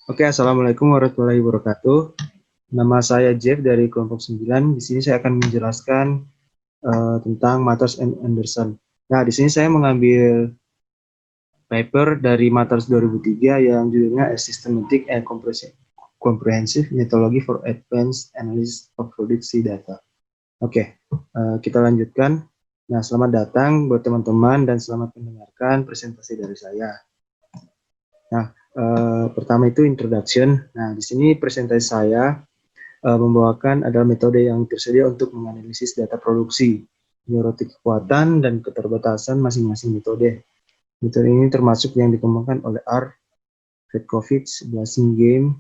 Oke, Assalamualaikum warahmatullahi wabarakatuh. Nama saya Jeff dari kelompok 9. Di sini saya akan menjelaskan tentang Matters and Anderson. Nah, di sini saya mengambil paper dari Matters 2003 yang judulnya A Systematic and Comprehensive Methodology for Advanced Analysis of Produksi Data. Oke, kita lanjutkan. Nah, selamat datang buat teman-teman dan selamat mendengarkan presentasi dari saya. Nah, pertama itu introduction. Nah, di sini presentasi saya membawakan adalah metode yang tersedia untuk menganalisis data produksi, menyoroti kekuatan dan keterbatasan masing-masing metode. Metode ini termasuk yang dikembangkan oleh R. Fedkovich, Blasingame,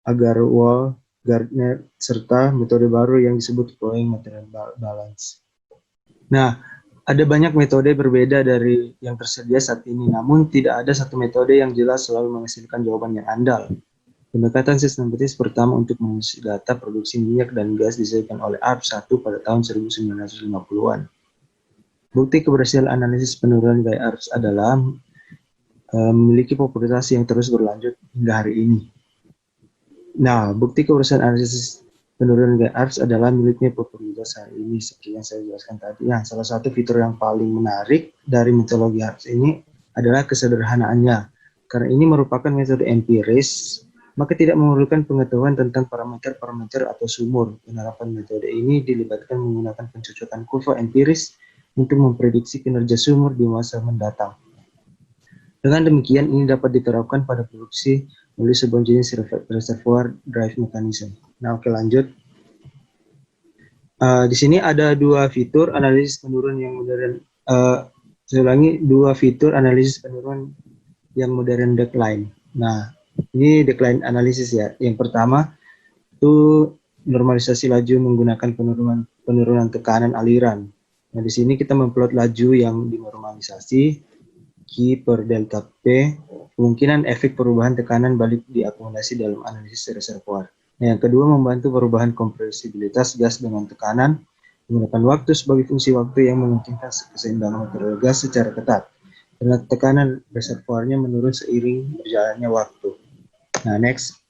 Agarwal, Gardner, serta metode baru yang disebut Flowing Material Balance. Nah, ada banyak metode berbeda dari yang tersedia saat ini, namun tidak ada satu metode yang jelas selalu menghasilkan jawaban yang andal. Pendekatan sistematis pertama untuk menganalisis data produksi minyak dan gas disajikan oleh ARP1 pada tahun 1950-an. Bukti keberhasilan analisis penurunan gaya ARP adalah memiliki popularitas yang terus berlanjut hingga hari ini. Nah, bukti keberhasilan analisis penurunan gaya ARP adalah miliknya popularitas hari ini, seperti yang saya jelaskan tadi. Nah, salah satu fitur yang paling menarik dari metodologi ARP ini adalah kesederhanaannya, karena ini merupakan metode empiris, maka tidak memerlukan pengetahuan tentang parameter-parameter atau sumur. Penerapan metode ini dilibatkan menggunakan pencocokan kurva empiris untuk memprediksi kinerja sumur di masa mendatang. Dengan demikian, ini dapat diterapkan pada produksi melalui sebuah jenis reservoir drive mechanism. Nah, oke, lanjut. Di sini ada dua fitur analisis penurunan yang modern. Saya ulangi, dua fitur analisis penurunan yang modern decline. Nah, ini decline analisis ya. Yang pertama itu normalisasi laju menggunakan penurunan tekanan aliran. Nah, di sini kita memplot laju yang dinormalisasi Q per delta P, kemungkinan efek perubahan tekanan balik diakomodasi dalam analisis reservoir. Nah, yang kedua membantu perubahan kompresibilitas gas dengan tekanan menggunakan waktu sebagai fungsi waktu yang memungkinkan keseimbangan material gas secara ketat. Karena tekanan reservoirnya menurun seiring berjalannya waktu. Nah, next.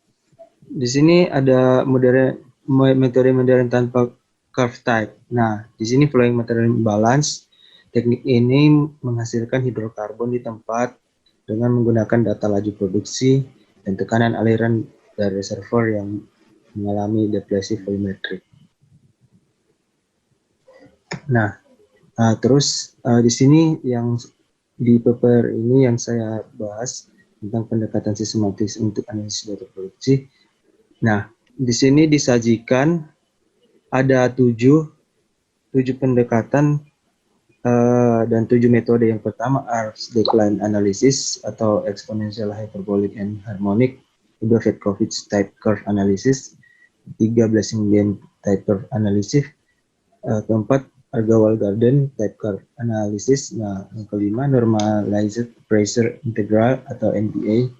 Di sini ada metode modern tanpa curve type. Nah, di sini flowing material balance. Teknik ini menghasilkan hidrokarbon di tempat dengan menggunakan data laju produksi dan tekanan aliran dari reservoir yang mengalami depresi volumetrik. Nah, terus di sini yang di paper ini yang saya bahas tentang pendekatan sistematis untuk analisis data produksi. Nah, di sini disajikan ada tujuh pendekatan dan 7 metode. Yang pertama ARPS decline analysis atau exponential hyperbolic and harmonic, kedua Fedkovich type curve analysis, ketiga Blasingame type curve analysis, keempat Agarwal-Garden type curve analysis, nah yang kelima normalized pressure integral atau NPA,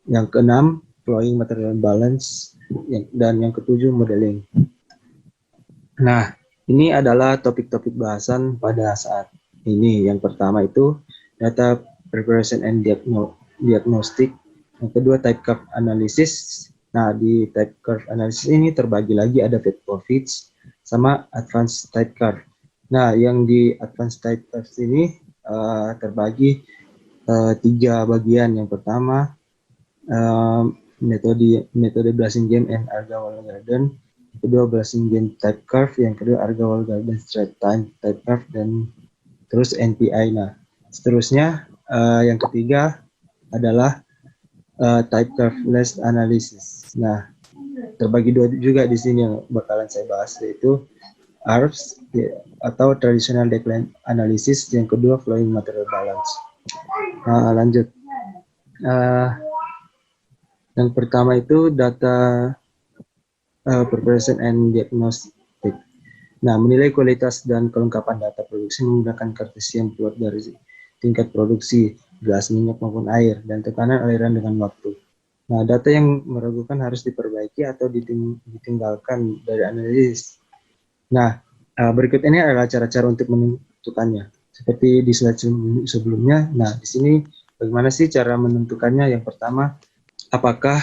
yang keenam flowing material balance, dan yang ketujuh modeling. Nah, ini adalah topik-topik bahasan pada saat ini. Yang pertama itu data preparation and diagnostic. Yang kedua type curve analysis. Nah, di type curve analysis ini terbagi lagi ada Fedkovich sama advanced type curve. Nah, yang di advanced type curve ini terbagi tiga bagian. Yang pertama metode Blasingame and Agarwal-Garden, yang kedua Blasingame type curve, yang kedua Agarwal-Garden straight time type curve, dan terus NPI. Nah, seterusnya yang ketiga adalah type curve less analysis. Nah, terbagi dua juga di sini yang bakalan saya bahas, yaitu ARPS atau traditional decline analysis, yang kedua flowing material balance. Lanjut. Yang pertama itu data preparation and diagnostic. Nah, menilai kualitas dan kelengkapan data produksi menggunakan Cartesian plot dari tingkat produksi gas, minyak maupun air dan tekanan aliran dengan waktu. Nah, data yang meragukan harus diperbaiki atau ditinggalkan dari analisis. Nah, berikut ini adalah cara-cara untuk menentukannya. Seperti di slide sebelumnya. Nah, di sini bagaimana sih cara menentukannya? Yang pertama, apakah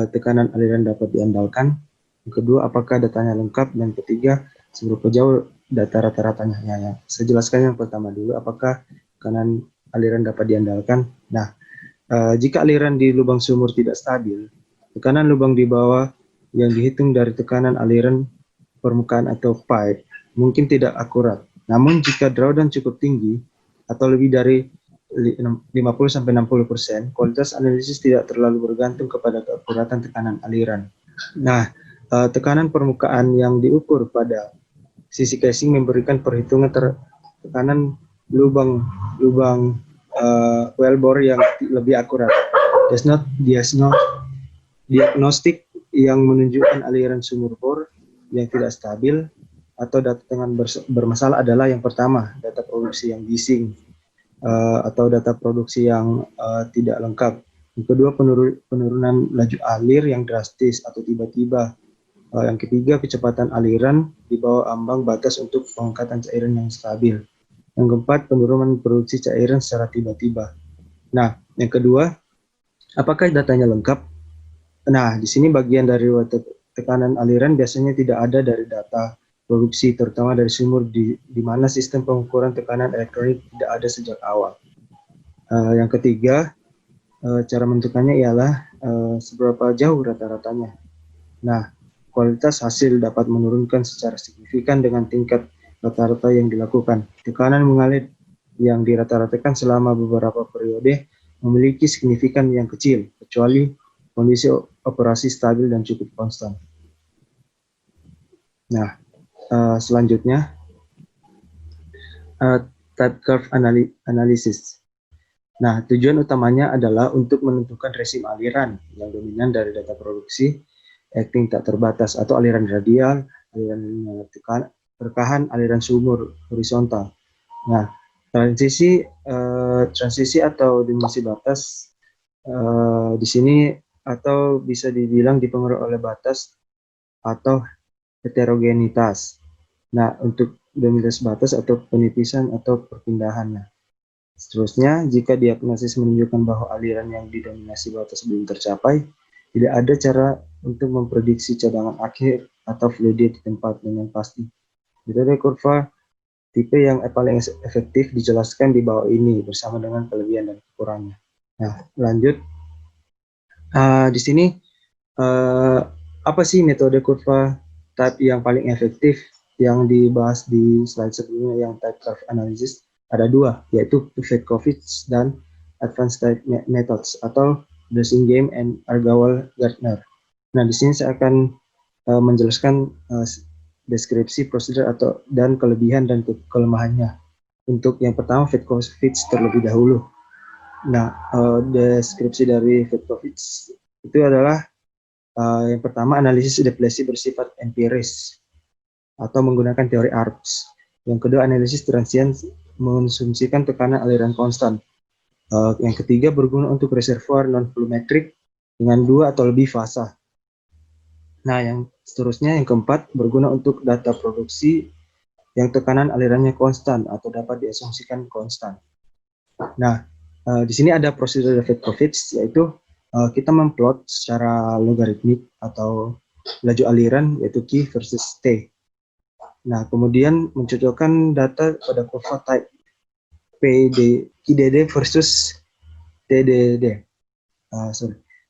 tekanan aliran dapat diandalkan? Yang kedua, apakah datanya lengkap? Dan ketiga, seberapa jauh data rata-ratanya? Ya, saya jelaskan yang pertama dulu, apakah tekanan aliran dapat diandalkan? Nah, jika aliran di lubang sumur tidak stabil, tekanan lubang di bawah yang dihitung dari tekanan aliran permukaan atau pipe mungkin tidak akurat. Namun jika drawdown cukup tinggi atau lebih dari 50-60%, kualitas analisis tidak terlalu bergantung kepada keakuratan tekanan aliran. Nah, tekanan permukaan yang diukur pada sisi casing memberikan perhitungan tekanan lubang wellbore yang lebih akurat. Diagnostik yang menunjukkan aliran sumur bor yang tidak stabil atau data tekanan bermasalah adalah yang pertama, data produksi yang bising atau data produksi yang tidak lengkap. Yang kedua, penurunan laju alir yang drastis atau tiba-tiba. Yang ketiga, kecepatan aliran di bawah ambang batas untuk pengangkatan cairan yang stabil. Yang keempat, penurunan produksi cairan secara tiba-tiba. Nah, yang kedua, apakah datanya lengkap? Nah, di sini bagian dari tekanan aliran biasanya tidak ada dari data produksi, terutama dari sumur di mana sistem pengukuran tekanan elektronik tidak ada sejak awal. Yang ketiga, cara menentukannya ialah seberapa jauh rata-ratanya. Nah, kualitas hasil dapat menurunkan secara signifikan dengan tingkat rata-rata yang dilakukan. Tekanan mengalir yang dirata-ratakan selama beberapa periode memiliki signifikan yang kecil, kecuali kondisi operasi stabil dan cukup konstan. Nah, selanjutnya, type curve analysis. Nah, tujuan utamanya adalah untuk menentukan resim aliran yang dominan dari data produksi, acting tak terbatas atau aliran radial, aliran rekahan, aliran sumur horizontal. Nah, transisi atau dimensi batas di sini atau bisa dibilang dipengaruhi oleh batas atau heterogenitas. Nah, untuk dominasi batas atau penipisan atau perpindahannya. Seterusnya, jika diagnosis menunjukkan bahwa aliran yang didominasi batas belum tercapai, tidak ada cara untuk memprediksi cadangan akhir atau flow di tempat yang pasti. Metode kurva tipe yang paling efektif dijelaskan di bawah ini bersama dengan kelebihan dan kekurangannya. Nah, lanjut. Di sini apa sih metode kurva type yang paling efektif yang dibahas di slide sebelumnya yang type curve analysis? Ada dua, yaitu Petkovic dan Advanced Type Methods atau Bresingame and Agarwal-Gardner. Nah, di sini saya akan menjelaskan deskripsi prosedur dan kelebihan dan kelemahannya. Untuk yang pertama, Petkovic terlebih dahulu. Nah, deskripsi dari Petkovic itu adalah yang pertama, analisis depresi bersifat empiris atau menggunakan teori ARPS. Yang kedua, analisis transient mengonsumsikan tekanan aliran konstan. Yang ketiga, berguna untuk reservoir non-volumetric dengan 2 atau lebih fasa. Nah, yang seterusnya, yang keempat, berguna untuk data produksi yang tekanan alirannya konstan atau dapat diasumsikan konstan. Nah, di sini ada prosedur Petkovic, yaitu kita memplot secara logaritmik atau laju aliran, yaitu Q versus T. Nah, kemudian mencocokkan data pada kurva type QDD versus TDD.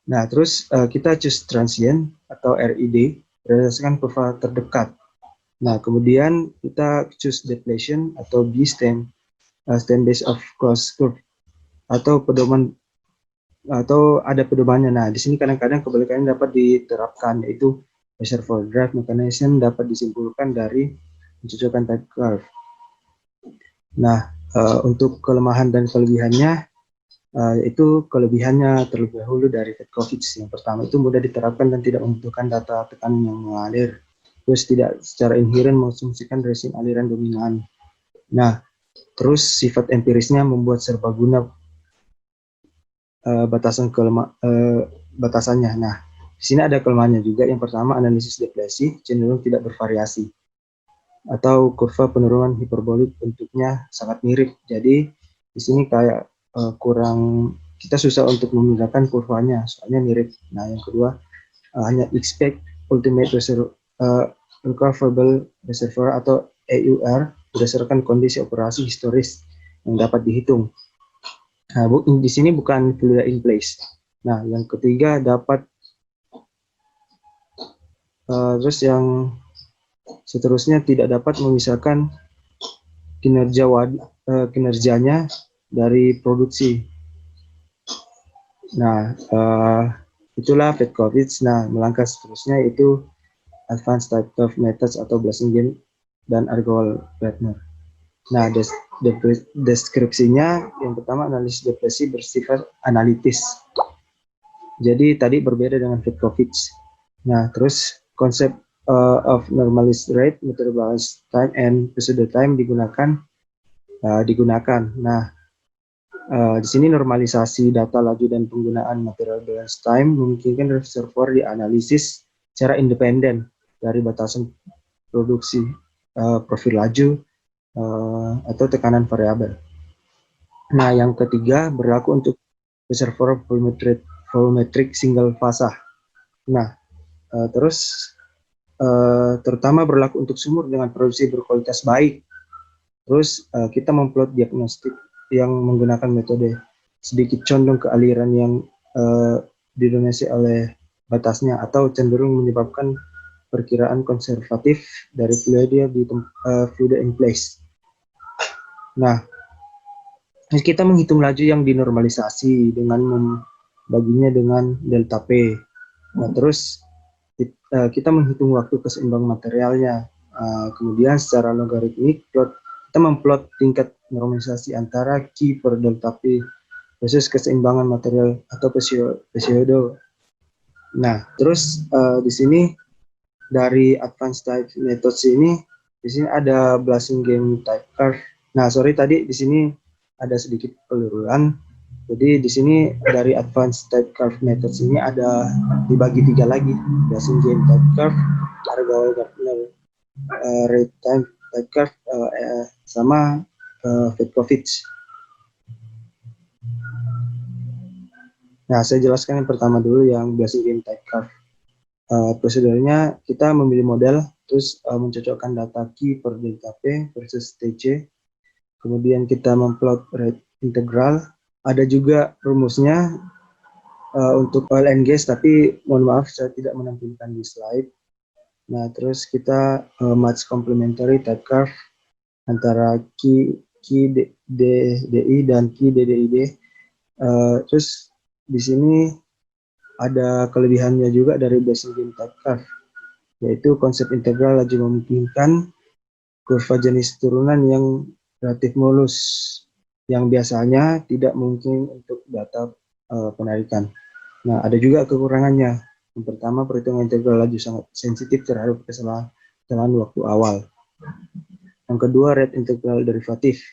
Nah, terus kita choose transient atau RID berdasarkan kurva terdekat. Nah, kemudian kita choose depletion atau B stem base of closed curve atau pedoman atau ada pedomannya. Nah, di sini kadang-kadang kebalikannya dapat diterapkan, yaitu reservoir drive mechanism dapat disimpulkan dari mencocokkan type curve. Nah, untuk kelemahan dan kelebihannya, itu kelebihannya terlebih dahulu dari Petkovic. Yang pertama itu mudah diterapkan dan tidak membutuhkan data tekanan yang mengalir. Terus tidak secara inheren mengonsumsikan resim aliran dominan. Nah, terus sifat empirisnya membuat serbaguna batasannya. Nah, di sini ada kelemahannya juga. Yang pertama, analisis depresi cenderung tidak bervariasi atau kurva penurunan hiperbolik bentuknya sangat mirip. Jadi di sini kayak kurang kita susah untuk memindahkan kurvanya, soalnya mirip. Nah, yang kedua, hanya expect ultimate recoverable reservoir atau EUR berdasarkan kondisi operasi historis yang dapat dihitung. Nah, di sini bukan fluid in place. Nah, yang ketiga dapat terus yang seterusnya tidak dapat memisahkan kinerjanya dari produksi. Nah, itulah Petkovic. Nah, melangkah seterusnya itu advanced type of methods atau Blasingame dan Argall-Werner. Nah, deskripsinya yang pertama, analisis depresi bersifat analitis. Jadi tadi berbeda dengan Petkovic. Nah, terus konsep of normalized rate, meteorological time, and procedure time digunakan. Nah, di sini normalisasi data laju dan penggunaan material balance time memungkinkan reservoir dianalisis secara independen dari batasan produksi, profil laju, atau tekanan variabel. Nah, yang ketiga berlaku untuk reservoir volumetric single fasa. Nah, terus terutama berlaku untuk sumur dengan produksi berkualitas baik. Terus kita memplot diagnostik yang menggunakan metode sedikit condong ke aliran yang didominasi oleh batasnya atau cenderung menyebabkan perkiraan konservatif dari fluid in place. Nah, kita menghitung laju yang dinormalisasi dengan membaginya dengan delta P. Nah, terus kita menghitung waktu keseimbang materialnya. Kemudian secara logaritmik kita memplot tingkat normalisasi antara Q per delta P versus keseimbangan material atau pseudo. Nah, terus di sini dari advanced type methods ini, di sini ada Blasingame type curve. Nah, sorry tadi di sini ada sedikit keliruan. Jadi di sini dari advanced type curve methods ini ada dibagi 3 lagi, Blasingame type curve, Argall-Werner rate time type curve, sama Petkovic. Nah, saya jelaskan yang pertama dulu yang Blasingame type curve. Prosedurnya kita memilih model, terus mencocokkan data Q per delta P versus TC. Kemudian kita memplot rate integral. Ada juga rumusnya untuk oil and gas, tapi mohon maaf saya tidak menampilkan di slide. Nah, terus kita match complementary type curve antara Q DDI dan Q DDID. Terus di sini ada kelebihannya juga dari Blasingame type curve, yaitu konsep integral laju memungkinkan kurva jenis turunan yang relatif mulus, yang biasanya tidak mungkin untuk data penarikan. Nah, ada juga kekurangannya. Yang pertama, perhitungan integral laju sangat sensitif terhadap kesalahan waktu awal. Yang kedua, rate integral derivatif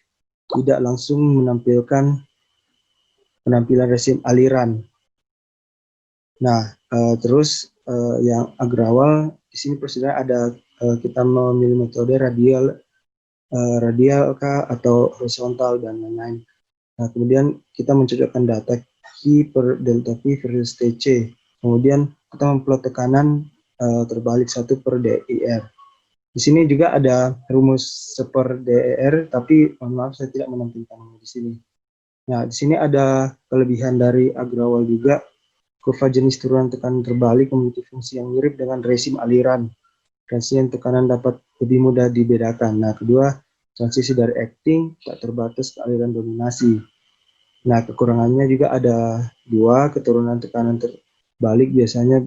tidak langsung menampilkan penampilan resim aliran. Nah, terus yang agrawal di sini prosedur ada kita memilih metode radial atau horizontal dan lain-lain. Nah, kemudian kita mencocokkan data Q per delta P versus TC. Kemudian kita memplot tekanan terbalik 1 per DIR. Di sini juga ada rumus per DIR, tapi mohon maaf saya tidak menampilkannya di sini. Nah, di sini ada kelebihan dari agrawal juga. Kurva jenis turunan tekanan terbalik memiliki fungsi yang mirip dengan resim aliran. Transisi tekanan dapat lebih mudah dibedakan. Nah, kedua, transisi dari acting tak terbatas ke aliran dominasi. Nah, kekurangannya juga ada 2, keturunan tekanan terbalik biasanya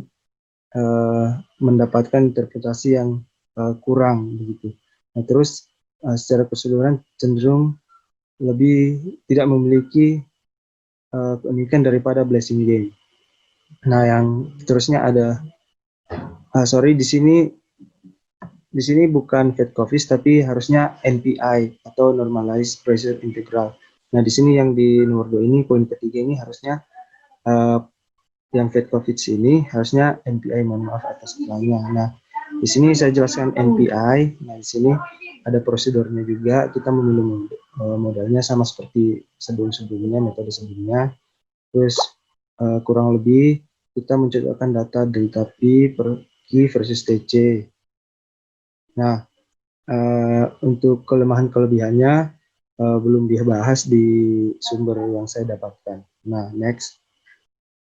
mendapatkan interpretasi yang kurang begitu. Nah, terus secara keseluruhan cenderung lebih tidak memiliki keunikan daripada Blasingame. Nah, yang terusnya ada di sini bukan Petkovic tapi harusnya NPI atau normalized pressure integral. Nah, di sini yang di nomor 2 ini, poin ketiga ini harusnya yang Petkovic ini harusnya NPI, mohon maaf atas kelainya. Nah, di sini saya jelaskan NPI. Nah, di sini ada prosedurnya juga. Kita memilih modelnya sama seperti sebelum-sebelumnya, metode sebelumnya. Terus kurang lebih kita mencocokkan data delta P per Q versus TC. Nah, untuk kelemahan kelebihannya belum dibahas di sumber yang saya dapatkan. Nah, next.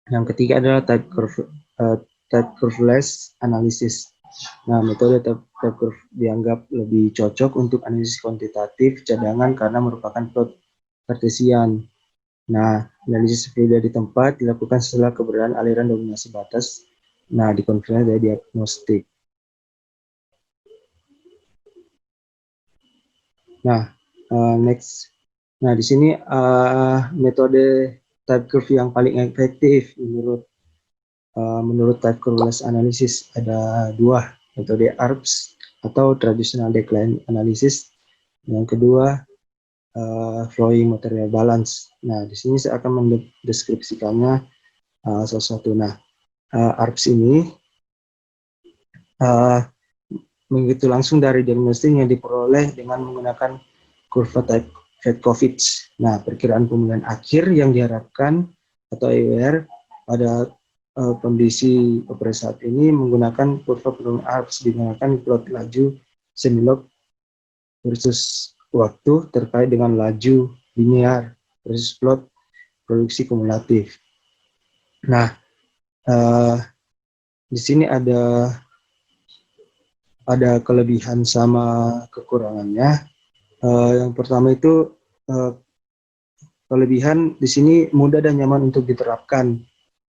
Yang ketiga adalah type curveless analysis. Nah, metode type curve dianggap lebih cocok untuk analisis kuantitatif cadangan karena merupakan plot kartesian. Nah, analisis fluida di tempat dilakukan setelah keberadaan aliran dominasi batas. Nah, dikonfirmasi dari diagnostik. Nah, next. Nah, di sini metode type curve yang paling efektif menurut type curveless analysis ada dua, metode ARPS atau traditional decline analysis. Yang kedua, flowing material balance. Nah, di sini saya akan mendeskripsikannya salah satu. Nah, ARPS ini mengikuti langsung dari diagnostik yang diperoleh dengan menggunakan kurva type Fedkovich. Nah, perkiraan pemulihan akhir yang diharapkan atau EWR pada kondisi operasi saat ini menggunakan kurva penurunan ARPS digunakan plot laju semilog versus waktu terkait dengan laju linear versus plot produksi kumulatif. Nah, di sini ada kelebihan sama kekurangannya. Yang pertama itu kelebihan di sini mudah dan nyaman untuk diterapkan.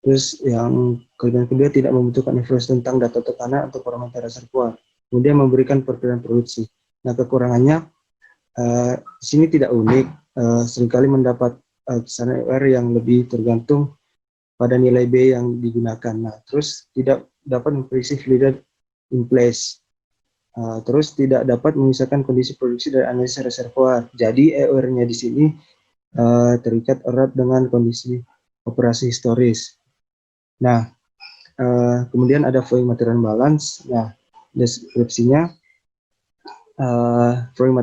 Terus yang kelebihan kedua tidak membutuhkan informasi tentang data tekanan atau parameter reservoir. Kemudian memberikan perkiraan produksi. Nah, kekurangannya di sini tidak unik. Seringkali mendapat kisaran EWR yang lebih tergantung pada nilai B yang digunakan. Nah, terus tidak dapat memprediksi fluid in place. Terus tidak dapat memisahkan kondisi produksi dari analisis reservoir. Jadi EWR-nya di sini terikat erat dengan kondisi operasi historis. Nah, kemudian ada flowing material balance. Nah, deskripsinya flowing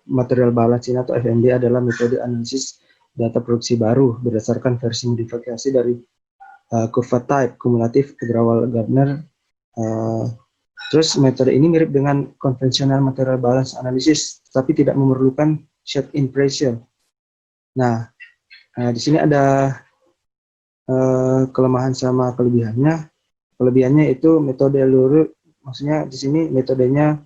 material balance ini atau FMB adalah metode analisis data produksi baru berdasarkan versi modifikasi dari kurva type kumulatif Agrawal-Gardner. Terus metode ini mirip dengan konvensional material balance analysis, tapi tidak memerlukan shut-in pressure. Nah, di sini ada kelemahan sama kelebihannya. Kelebihannya itu metode luruh, maksudnya di sini metodenya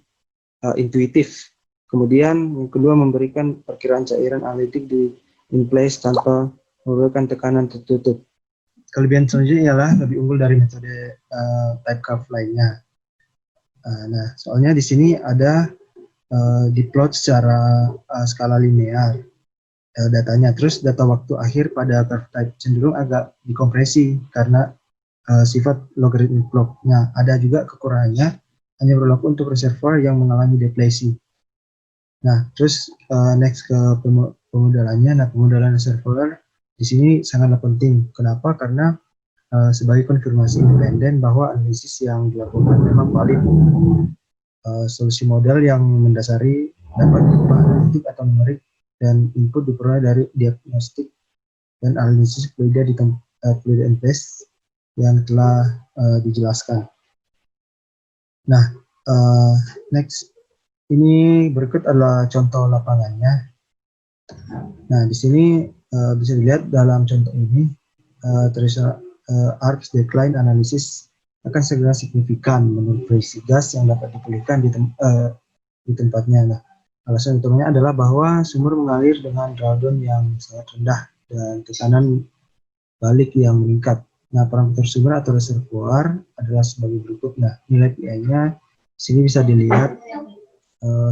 intuitif. Kemudian yang kedua memberikan perkiraan cairan analitik di in place tanpa memerlukan tekanan tertutup. Kelebihan selanjutnya ialah lebih unggul dari metode type curve lainnya. Nah, soalnya di sini ada diplot secara skala linear datanya. Terus data waktu akhir pada curve type cenderung agak dikompresi karena sifat logaritmik plotnya. Ada juga kekurangannya, hanya berlaku untuk reservoir yang mengalami deplesi. Nah, terus next ke pemodalannya. Nah, pemodalan reservoir di sini sangatlah penting. Kenapa? Karena sebagai konfirmasi independen bahwa analisis yang dilakukan memang valid. Solusi modal yang mendasari dapat berupa analitik atau numerik dan input diperoleh dari diagnostik dan analisis fluida di fluid and place yang telah dijelaskan. Nah, next ini berikut adalah contoh lapangannya. Nah, di sini bisa dilihat dalam contoh ini ARPS decline analysis akan segera signifikan menurut prediksi gas yang dapat dipulihkan di tempatnya. Nah, alasan utamanya adalah bahwa sumur mengalir dengan drawdown yang sangat rendah dan tekanan balik yang meningkat. Nah, parameter sumber atau reservoir adalah sebagai berikut. Nah, nilai PI-nya sini bisa dilihat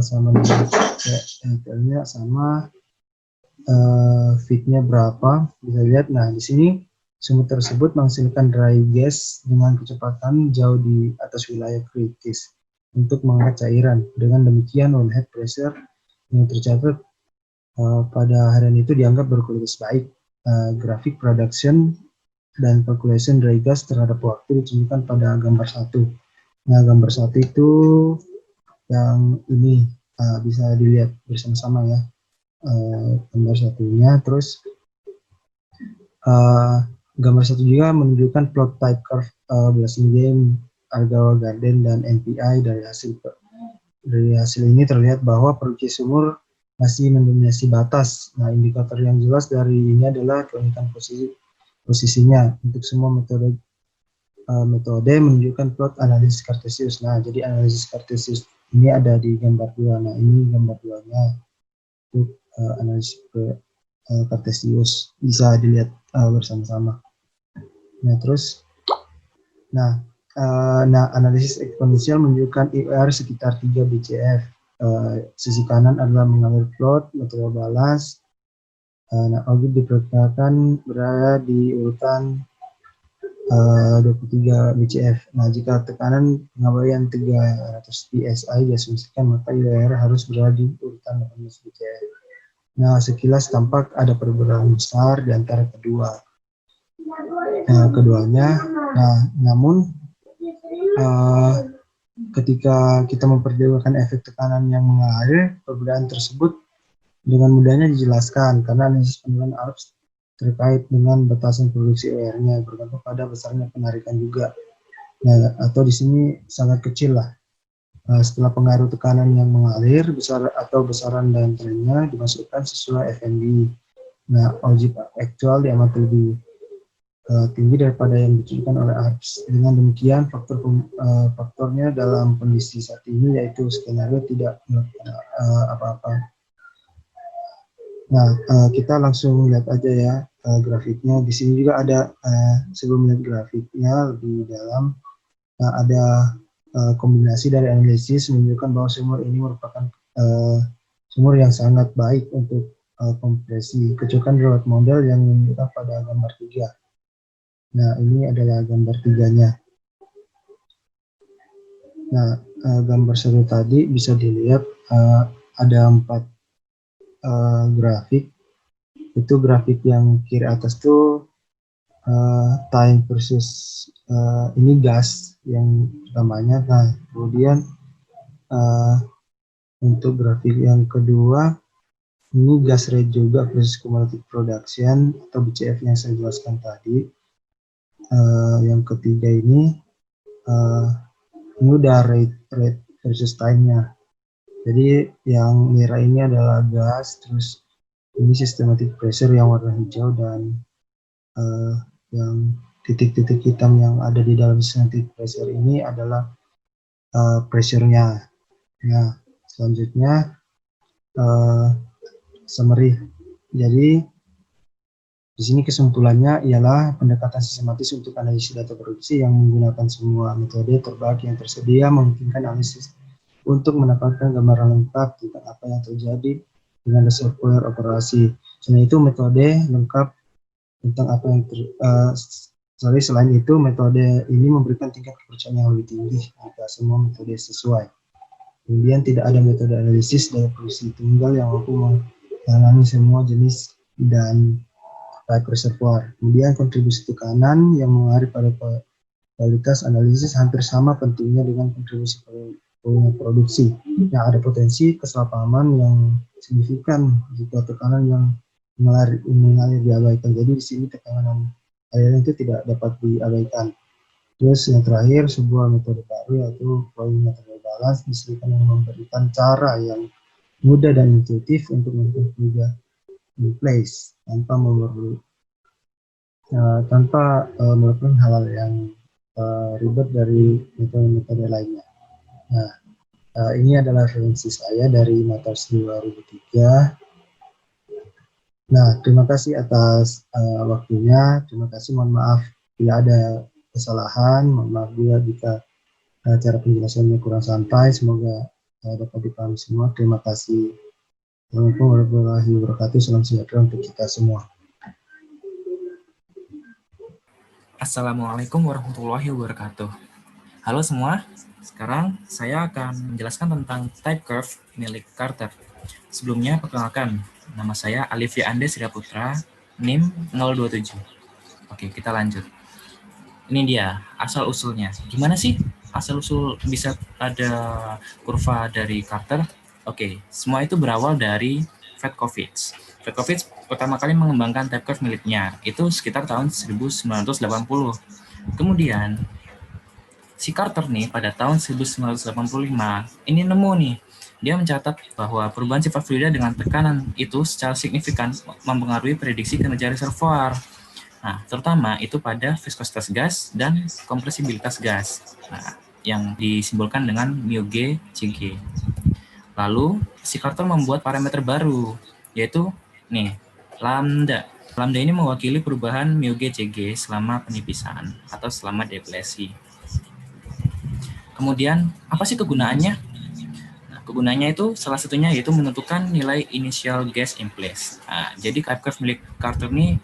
sama nilai sama feed-nya berapa, bisa lihat. Nah, di sini sumur tersebut menghasilkan dry gas dengan kecepatan jauh di atas wilayah kritis untuk mengangkat cairan. Dengan demikian, wellhead pressure yang tercatat pada harian itu dianggap berkualitas baik. Grafik production dan calculation dry gas terhadap waktu ditunjukkan pada gambar 1. Nah, gambar 1 itu yang ini bisa dilihat bersama-sama ya. Gambar satunya. Terus Uh, Gambar satu juga menunjukkan plot type curve Blessing Game, Argyle Garden, dan NPI. Dari hasil ini terlihat bahwa produksi sumur masih mendominasi batas. Nah, indikator yang jelas dari ini adalah keunikan posisinya. Untuk semua metode menunjukkan plot analisis Cartesius. Nah, jadi analisis Cartesius ini ada di gambar 2. Nah, ini gambar 2-nya untuk analisis Cartesius. Bisa dilihat bersama-sama. Nah, terus, nah, analisis eksponensial menunjukkan IR sekitar 3 BCF. Sisi kanan adalah mengalir plot, material balas. Nah, objek diperkirakan berada di urutan 23 BCF. Nah, jika tekanan pengabaian 300 PSI diasumsikan, maka IR harus berada di urutan 18 BCF. Nah, sekilas tampak ada perbedaan besar di antara keduanya. Nah, namun ketika kita mempertimbangkan efek tekanan yang mengalir, perbedaan tersebut dengan mudahnya dijelaskan karena analisis penilaian ARPS terkait dengan batasan produksi IR-nya bergantung pada besarnya penarikan juga. Nah, atau di sini sangat kecil lah. Setelah pengaruh tekanan yang mengalir, besaran dan trennya dimasukkan sesuai FND. Nah, objek aktual diamati lebih tinggi daripada yang ditunjukkan oleh ARPS. Dengan demikian, faktornya dalam kondisi saat ini yaitu skenario tidak melakukan apa-apa. Nah, kita langsung lihat aja ya grafiknya. Di sini juga ada, sebelum lihat grafiknya lebih dalam, ada kombinasi dari analisis menunjukkan bahwa sumur ini merupakan sumur yang sangat baik untuk kompresi, kecuali lewat model yang menunjukkan pada gambar 3. Nah, ini adalah gambar 3-nya. Nah, gambar 1 tadi bisa dilihat ada 4 grafik. Itu grafik yang kiri atas tuh time versus ini gas yang pertamanya. Nah, kemudian untuk grafik yang kedua ini gas rate juga versus cumulative production atau BCF yang saya jelaskan tadi. Yang ketiga ini udah rate versus time-nya. Jadi yang merah ini adalah gas, terus ini systematic pressure yang warna hijau, dan yang titik-titik hitam yang ada di dalam systematic pressure ini adalah pressure-nya. Nah, selanjutnya summary. Jadi di sini kesimpulannya ialah pendekatan sistematis untuk analisis data produksi yang menggunakan semua metode terbaik yang tersedia memungkinkan analisis untuk mendapatkan gambaran lengkap tentang apa yang terjadi dengan reservoir operasi. Selain itu metode lengkap tentang apa yang selain itu metode ini memberikan tingkat kepercayaan yang lebih tinggi jika semua metode sesuai. Kemudian tidak ada metode analisis daya produksi tunggal yang mampu menangani semua jenis dan type reservoir. Kemudian kontribusi tekanan yang mengaruhi pada kualitas analisis hampir sama pentingnya dengan kontribusi produksi. Yang ada potensi kesalahpahaman yang signifikan jika tekanan yang mengalir diabaikan. Jadi di sini tekanan aliran itu tidak dapat diabaikan. Terus yang terakhir, sebuah metode baru yaitu flowing material balance disebutkan yang memberikan cara yang mudah dan intuitif untuk melakukan pekerjaan in place tanpa melakukan hal-hal yang ribet dari metode-metode lainnya. Nah, ini adalah referensi saya dari Matters 2003. Nah, terima kasih atas waktunya. Terima kasih, mohon maaf bila ada kesalahan. Mohon maaf juga jika cara penjelasannya kurang sampai. Semoga dapat dipahami semua. Terima kasih. Assalamualaikum warahmatullahi wabarakatuh. Salam sejahtera untuk kita semua. Assalamualaikum warahmatullahi wabarakatuh. Halo semua, sekarang saya akan menjelaskan tentang type curve milik Carter. Sebelumnya, perkenalkan, nama saya Alivia Andes Siraputra, NIM 027. Oke, kita lanjut. Ini dia, asal-usulnya. Gimana sih asal-usul bisa ada kurva dari Carter? Oke, semua itu berawal dari Fedkovich. Fredkovich pertama kali mengembangkan type curve miliknya, itu sekitar tahun 1980. Kemudian, si Carter nih pada tahun 1985, ini nemu nih, dia mencatat bahwa perubahan sifat fluida dengan tekanan itu secara signifikan mempengaruhi prediksi kinerja reservoir. Nah, terutama itu pada viskositas gas dan kompresibilitas gas. Nah, yang disimbolkan dengan μg Cg. Lalu, si Carter membuat parameter baru, yaitu nih, lambda. Lambda ini mewakili perubahan μg Cg selama penipisan atau selama deplesi. Kemudian, apa sih kegunaannya? Nah, kegunaannya itu salah satunya yaitu menentukan nilai initial gas in place. Nah, jadi type curve milik Carter ini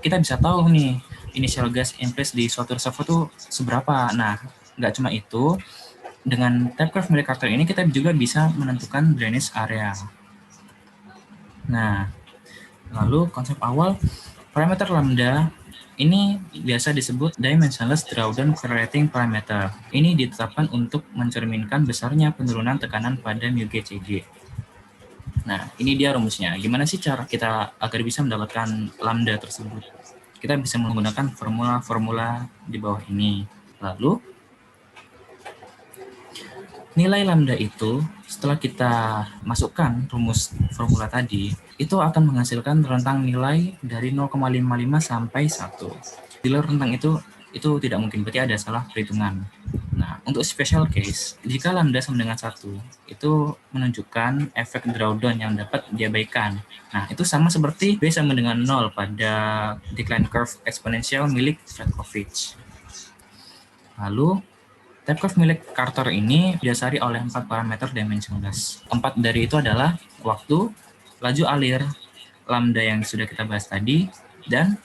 kita bisa tahu nih initial gas in place di suatu reservoir itu seberapa. Nah, nggak cuma itu, dengan type curve milik Carter ini kita juga bisa menentukan drainage area. Nah, lalu konsep awal parameter lambda ini biasa disebut dimensionless drawdown correlating parameter. Ini ditetapkan untuk mencerminkan besarnya penurunan tekanan pada μg Cg. Nah, ini dia rumusnya. Gimana sih cara kita agar bisa mendapatkan lambda tersebut? Kita bisa menggunakan formula-formula di bawah ini. Lalu, nilai lambda itu setelah kita masukkan rumus formula tadi, itu akan menghasilkan rentang nilai dari 0,55 sampai 1. Bila rentang itu tidak mungkin, berarti ada salah perhitungan. Nah, untuk special case, jika lambda sama dengan 1, itu menunjukkan efek drawdown yang dapat diabaikan. Nah, itu sama seperti B sama dengan 0 pada decline curve eksponensial milik Fredkovich. Lalu, type curve milik Carter ini didasari oleh 4 parameter dimensionless. 4 dari itu adalah waktu, laju alir, lambda yang sudah kita bahas tadi, dan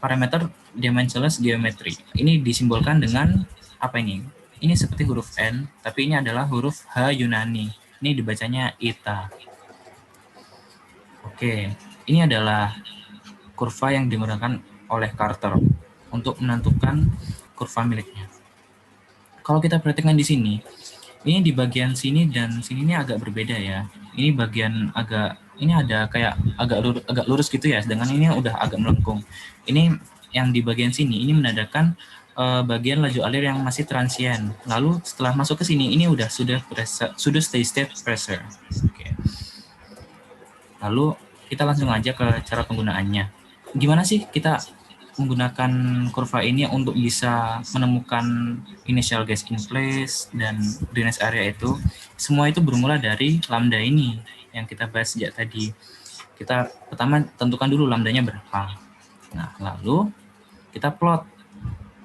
parameter dimensionless geometry. Ini disimbolkan dengan apa ini? Ini seperti huruf N, tapi ini adalah huruf H Yunani. Ini dibacanya eta. Oke, ini adalah kurva yang digunakan oleh Carter untuk menentukan kurva miliknya. Kalau kita perhatikan di sini, ini di bagian sini dan sini ini agak berbeda ya. Ini bagian ini ada kayak agak lurus gitu ya, sedangkan ini udah agak melengkung. Ini yang di bagian sini ini menandakan bagian laju alir yang masih transient. Lalu setelah masuk ke sini ini sudah steady state pressure. Oke. Lalu kita langsung aja ke cara penggunaannya. Gimana sih kita menggunakan kurva ini untuk bisa menemukan initial gas in place dan drainage area itu? Semua itu bermula dari lambda ini yang kita bahas sejak tadi. Kita pertama tentukan dulu lambdanya berapa. Nah, lalu kita plot.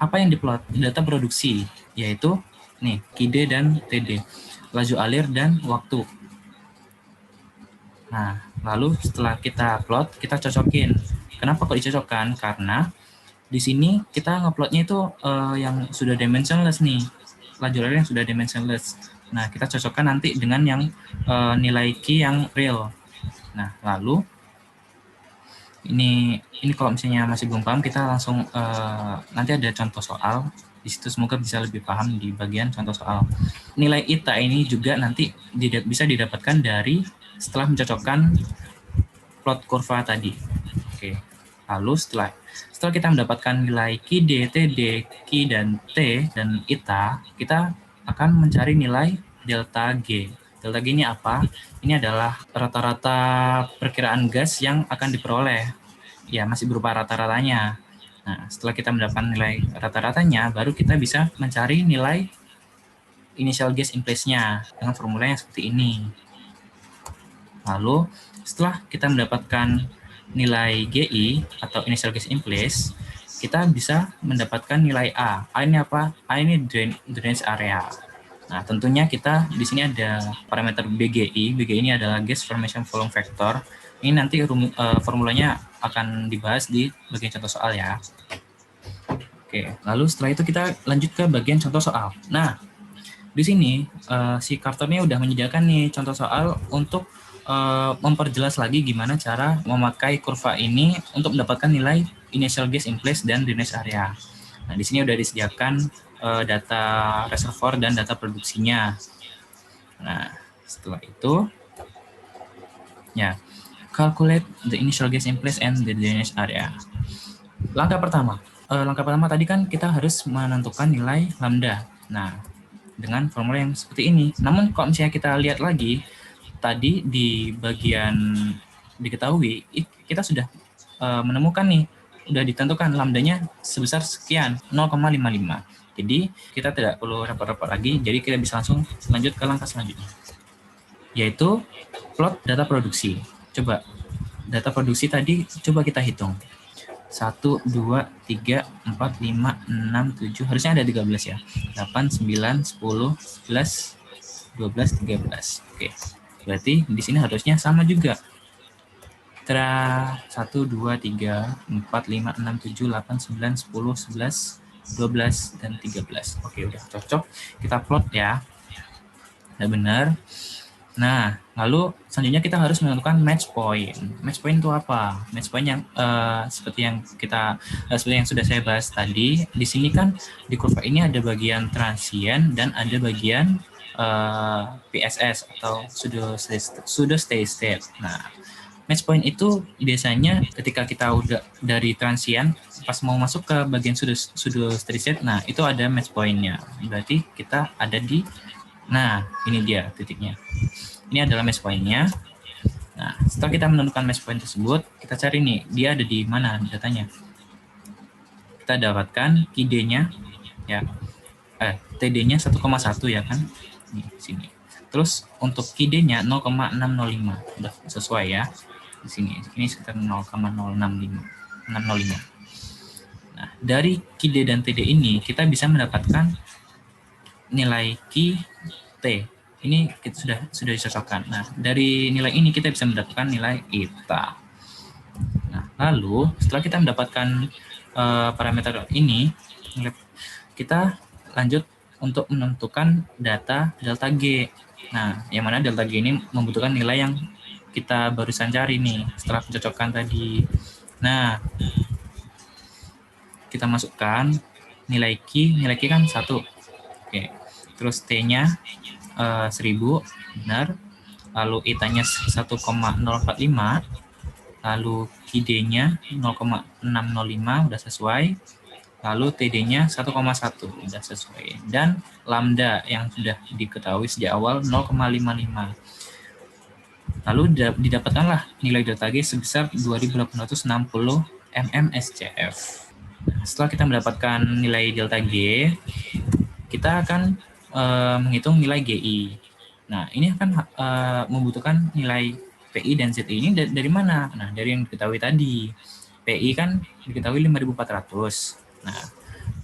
Apa yang diplot? Data produksi, yaitu nih QD dan TD, laju alir dan waktu. Nah, lalu setelah kita plot, kita cocokin. Kenapa kok dicocokkan? Karena di sini kita ngeplotnya itu yang sudah dimensionless nih, laju alir yang sudah dimensionless. Nah, kita cocokkan nanti dengan yang nilai Q yang real. Nah, lalu ini kalau misalnya masih belum paham, kita langsung nanti ada contoh soal di situ, semoga bisa lebih paham di bagian contoh soal. Nilai eta ini juga nanti bisa didapatkan dari setelah mencocokkan plot kurva tadi. Oke. Lalu setelah kita mendapatkan nilai QD, TD, Q dan T dan eta, kita akan mencari nilai delta G. Delta G ini apa? Ini adalah rata-rata perkiraan gas yang akan diperoleh. Ya, masih berupa rata-ratanya. Nah, setelah kita mendapatkan nilai rata-ratanya, baru kita bisa mencari nilai initial gas in place-nya dengan formula yang seperti ini. Lalu, setelah kita mendapatkan nilai GI atau initial gas in place, kita bisa mendapatkan nilai A. A ini apa? A ini drainage area. Nah, tentunya kita di sini ada parameter BGI. BGI ini adalah gas formation volume factor. Ini nanti formulanya akan dibahas di bagian contoh soal ya. Oke, lalu setelah itu kita lanjut ke bagian contoh soal. Nah, di sini si Carter ini udah menyediakan nih contoh soal untuk memperjelas lagi gimana cara memakai kurva ini untuk mendapatkan nilai initial gas in place dan drainage area. Nah, di sini udah disediakan data reservoir dan data produksinya. Nah, setelah itu, ya, calculate the initial gas in place and the drainage area. Langkah pertama tadi kan kita harus menentukan nilai lambda. Nah, dengan formula yang seperti ini. Namun kalau misalnya kita lihat lagi, tadi di bagian diketahui, kita sudah menemukan nih, udah ditentukan lambdanya sebesar sekian, 0,55. Jadi kita tidak perlu repot-repot lagi, jadi kita bisa langsung lanjut ke langkah selanjutnya, yaitu plot data produksi. Coba data produksi tadi coba kita hitung. 1, 2, 3, 4, 5, 6, 7, harusnya ada 13 ya. 8, 9, 10, 11, 12, 13. Oke, berarti di sini harusnya sama juga. 1, 2, 3, 4, 5, 6, 7, 8, 9, 10, 11, 12, dan 13. Oke, udah cocok. Kita plot ya. Udah benar. Nah, lalu selanjutnya kita harus menentukan match point. Match point itu apa? Match point yang seperti yang sudah saya bahas tadi. Di sini kan di kurva ini ada bagian transient dan ada bagian PSS atau pseudo steady state. Nah, match point itu biasanya ketika kita udah dari transient pas mau masuk ke bagian pseudo steady state, nah itu ada match point-nya. Berarti kita ada di, nah ini dia titiknya. Ini adalah match point-nya. Nah, setelah kita menentukan match point tersebut, kita cari nih, dia ada di mana datanya. Kita dapatkan KD-nya, ya, TD-nya 1,1 ya kan, di sini. Terus untuk KD-nya 0,605, udah sesuai ya. Di sini, ini sekitar 0,0656. Nah, dari KD dan TD ini kita bisa mendapatkan nilai Q T. Ini kita sudah dicocokkan. Nah, dari nilai ini kita bisa mendapatkan nilai eta. Nah, lalu setelah kita mendapatkan parameter ini, kita lanjut untuk menentukan data delta G. Nah, yang mana delta G ini membutuhkan nilai yang kita barusan cari nih setelah pencocokan tadi. Nah, kita masukkan nilai Q kan 1. Oke. Terus T-nya 1000, benar. Lalu eta-nya 1,045. Lalu KD-nya 0,605, udah sesuai. Lalu TD-nya 1,1, udah sesuai. Dan lambda yang sudah diketahui sejak awal 0,55. Lalu didapatkanlah nilai delta G sebesar 2860 mmSCF. Setelah kita mendapatkan nilai delta G, kita akan menghitung nilai GI. Nah, ini akan membutuhkan nilai PI dan ZI ini dari mana? Nah, dari yang diketahui tadi. PI kan diketahui 5.400. Nah,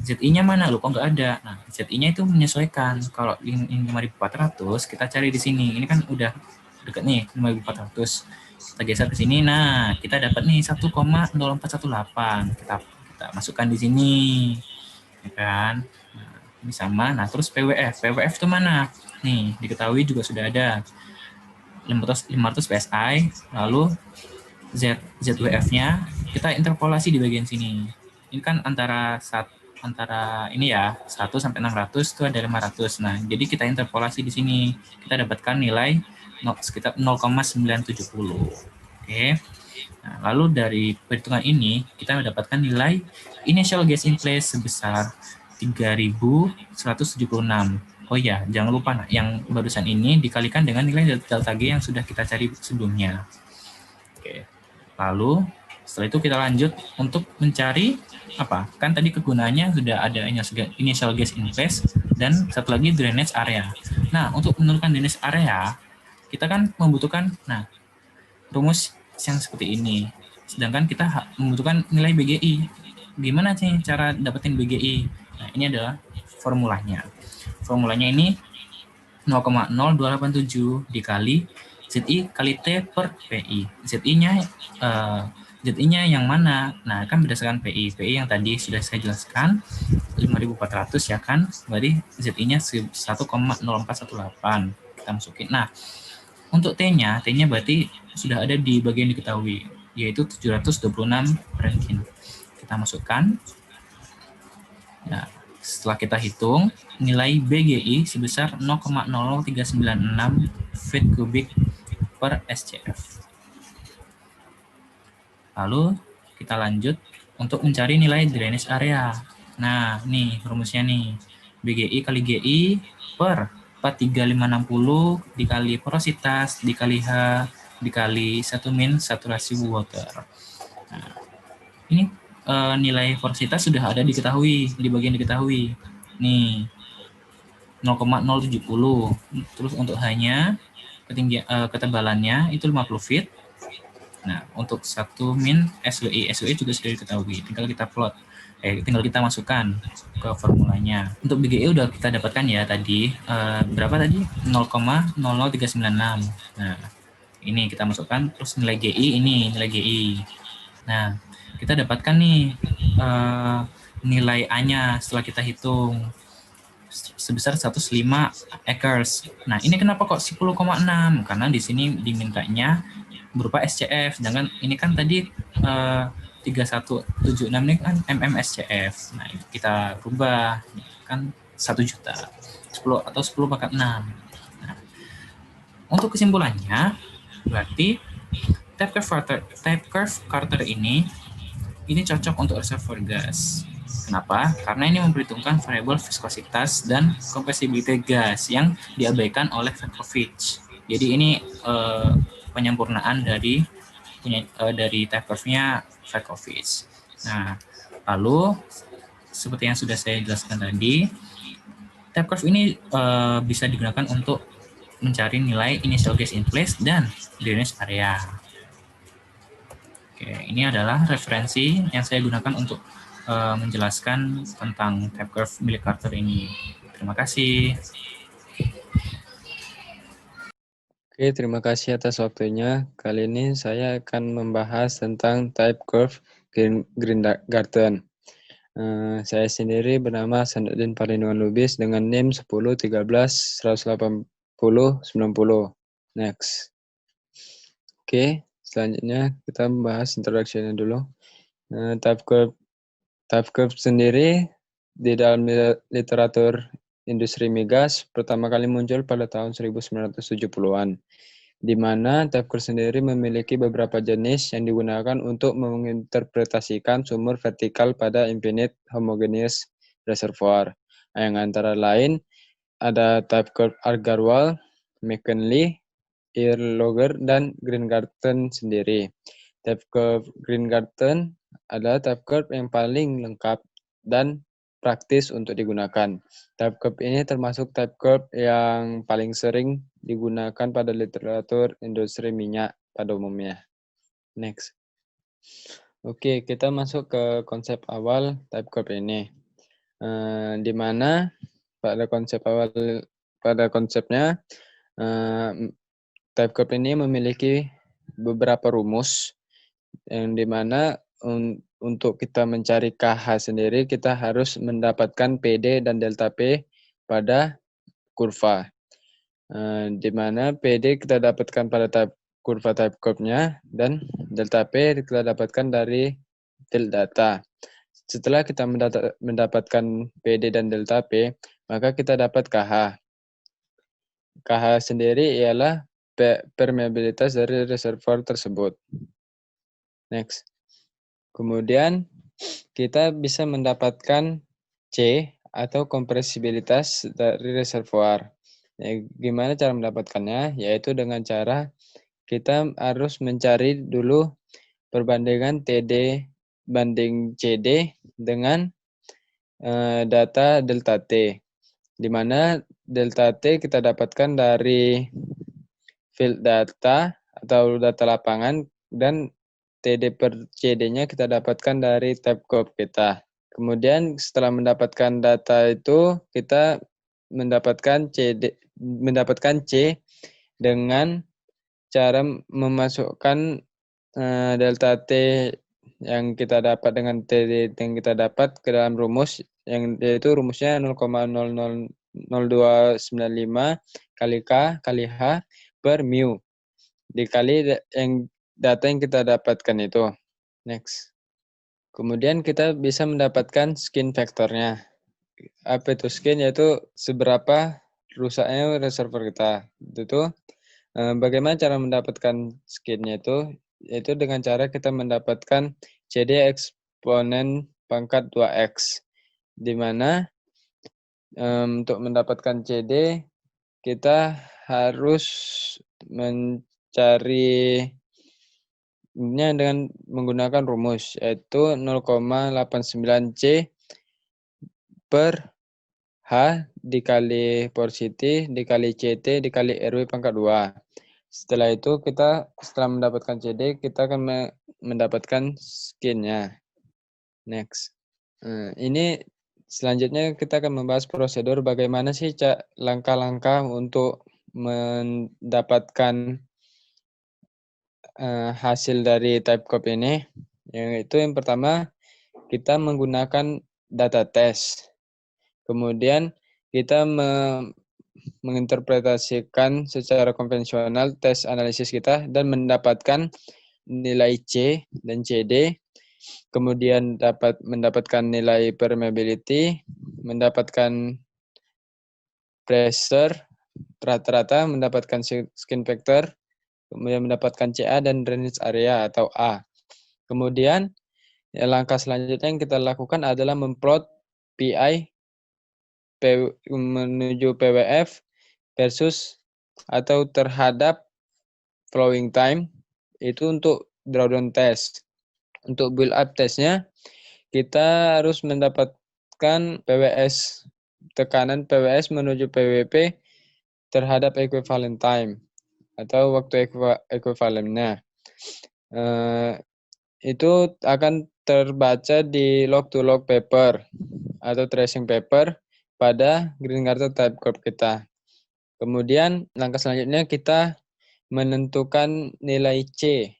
ZI-nya mana? Loh, kok nggak ada? Nah, ZI-nya itu menyesuaikan. Kalau ini 5.400, kita cari di sini. Ini kan udah dekat nih, 5.400. Kita geser ke sini. Nah, kita dapat nih 1,0418. Kita masukkan di sini. Ya kan? Ini sama. Nah, terus PWF. PWF itu mana? Nih, diketahui juga sudah ada 500 PSI. Lalu ZWF-nya kita interpolasi di bagian sini. Ini kan antara ini ya, 1 sampai 600 itu ada 500. Nah, jadi kita interpolasi di sini. Kita dapatkan nilai sekitar 0,970. Oke. Nah, lalu dari perhitungan ini kita mendapatkan nilai initial gas in place sebesar 3.176. Oh ya, jangan lupa yang barusan ini dikalikan dengan nilai delta G yang sudah kita cari sebelumnya. Oke. Lalu setelah itu kita lanjut untuk mencari apa? Kan tadi kegunaannya sudah ada initial gas in place dan satu lagi drainage area. Nah, untuk menentukan drainage area, kita kan membutuhkan rumus yang seperti ini. Sedangkan kita membutuhkan nilai BGI. Gimana sih cara dapetin BGI? Nah, ini adalah formulanya. Formulanya ini 0,0287 dikali ZI kali T per PI. ZI-nya yang mana? Nah, kan berdasarkan PI. PI yang tadi sudah saya jelaskan, 5.400 ya kan? Berarti ZI-nya 1,0418. Kita masukin. Nah, untuk T-nya berarti sudah ada di bagian diketahui, yaitu 726 Rankine. Kita masukkan. Nah, setelah kita hitung, nilai BGI sebesar 0,00396 feet kubik per SCF. Lalu kita lanjut untuk mencari nilai drainage area. Nah, nih rumusnya nih. BGI kali GI per 43560 dikali porositas dikali H dikali 1 min saturasi water. Nah, ini nilai porositas sudah ada diketahui, di bagian diketahui. Nih, 0,070. Terus untuk H-nya, ketebalannya itu 50 feet. Nah, untuk 1 min SWI juga sudah diketahui. Tinggal kita masukkan ke formulanya. Untuk BGE udah kita dapatkan ya tadi. Berapa tadi? 0,00396. Nah, ini kita masukkan. Terus nilai GI ini, nilai GI. Nah, kita dapatkan nih nilai A-nya setelah kita hitung sebesar 105 acres. Nah, ini kenapa kok 10,6? Karena di sini dimintanya berupa SCF, sedangkan ini kan tadi 3176 ini kan MMSCF. Nah, kita rubah kan 1 juta. 10 atau 10 pangkat 6. Nah, untuk kesimpulannya berarti type curve Carter ini cocok untuk reservoir gas. Kenapa? Karena ini memperhitungkan variabel viskositas dan compressibility gas yang diabaikan oleh Fatkovich. Jadi ini penyempurnaan dari type curve-nya Fatkovich. Nah, lalu seperti yang sudah saya jelaskan tadi, type curve ini bisa digunakan untuk mencari nilai initial gas in place dan drainage area. Oke, ini adalah referensi yang saya gunakan untuk menjelaskan tentang type curve milik Carter ini. Terima kasih. Oke, terima kasih atas waktunya. Kali ini saya akan membahas tentang type curve Green-Garten. Saya sendiri bernama Sanudin Parlindungan Lubis dengan NIM 1013-180-90. Next. Oke, selanjutnya kita membahas introduction-nya dulu. Type curve sendiri di dalam literatur industri migas pertama kali muncul pada tahun 1970-an, di mana type curve sendiri memiliki beberapa jenis yang digunakan untuk menginterpretasikan sumur vertikal pada infinite homogeneous reservoir. Yang antara lain ada type curve Agarwal, McKinley, Erlanger, dan Green-Garten sendiri. Type curve Green-Garten adalah type curve yang paling lengkap dan praktis untuk digunakan. Type curve ini termasuk type curve yang paling sering digunakan pada literatur industri minyak pada umumnya. Next. Oke, kita masuk ke konsep awal type curve ini. Di mana pada konsepnya type curve ini memiliki beberapa rumus yang dimana untuk kita mencari KH sendiri kita harus mendapatkan PD dan delta P pada kurva. Di mana PD kita dapatkan pada kurva type curve-nya dan delta P kita dapatkan dari field data. Setelah kita mendapatkan PD dan delta P, maka kita dapat KH. KH sendiri ialah permeabilitas dari reservoir tersebut. Next. Kemudian kita bisa mendapatkan C atau kompresibilitas dari reservoir. Gimana cara mendapatkannya? Yaitu dengan cara kita harus mencari dulu perbandingan TD banding CD dengan data delta T, di mana delta T kita dapatkan dari field data atau data lapangan dan TD per CD-nya kita dapatkan dari type curve kita. Kemudian setelah mendapatkan data itu kita mendapatkan C dengan cara memasukkan delta T yang kita dapat dengan TD yang kita dapat ke dalam rumus yang yaitu rumusnya 0,00295 kali K kali H per mu dikali yang data yang kita dapatkan itu. Next. Kemudian kita bisa mendapatkan skin faktornya. Apa itu skin? Yaitu seberapa rusaknya reservoir kita. Itu bagaimana cara mendapatkan skinnya itu? yaitu dengan cara kita mendapatkan CD eksponen pangkat 2x, di mana untuk mendapatkan CD kita harus mencari nya dengan menggunakan rumus, yaitu 0,89C per H dikali porosity dikali CT dikali RW pangkat 2. Setelah itu setelah mendapatkan CD, kita akan mendapatkan skinnya. Next. Ini selanjutnya kita akan membahas prosedur bagaimana sih langkah-langkah untuk mendapatkan hasil dari typecurve ini. Yaitu yang pertama, kita menggunakan data test. Kemudian kita menginterpretasikan secara konvensional tes analisis kita dan mendapatkan nilai C dan CD, kemudian mendapatkan nilai permeability, mendapatkan pressure, rata-rata mendapatkan skin factor, kemudian mendapatkan CA dan drainage area atau A. Kemudian langkah selanjutnya yang kita lakukan adalah memplot PI menuju PWF versus atau terhadap flowing time itu untuk drawdown test. Untuk build up testnya kita harus mendapatkan PWS, tekanan PWS menuju PWP terhadap equivalent time atau waktu ekuivalennya. Itu akan terbaca di log to log paper atau tracing paper pada green garter typecurve kita. Kemudian langkah selanjutnya kita menentukan nilai C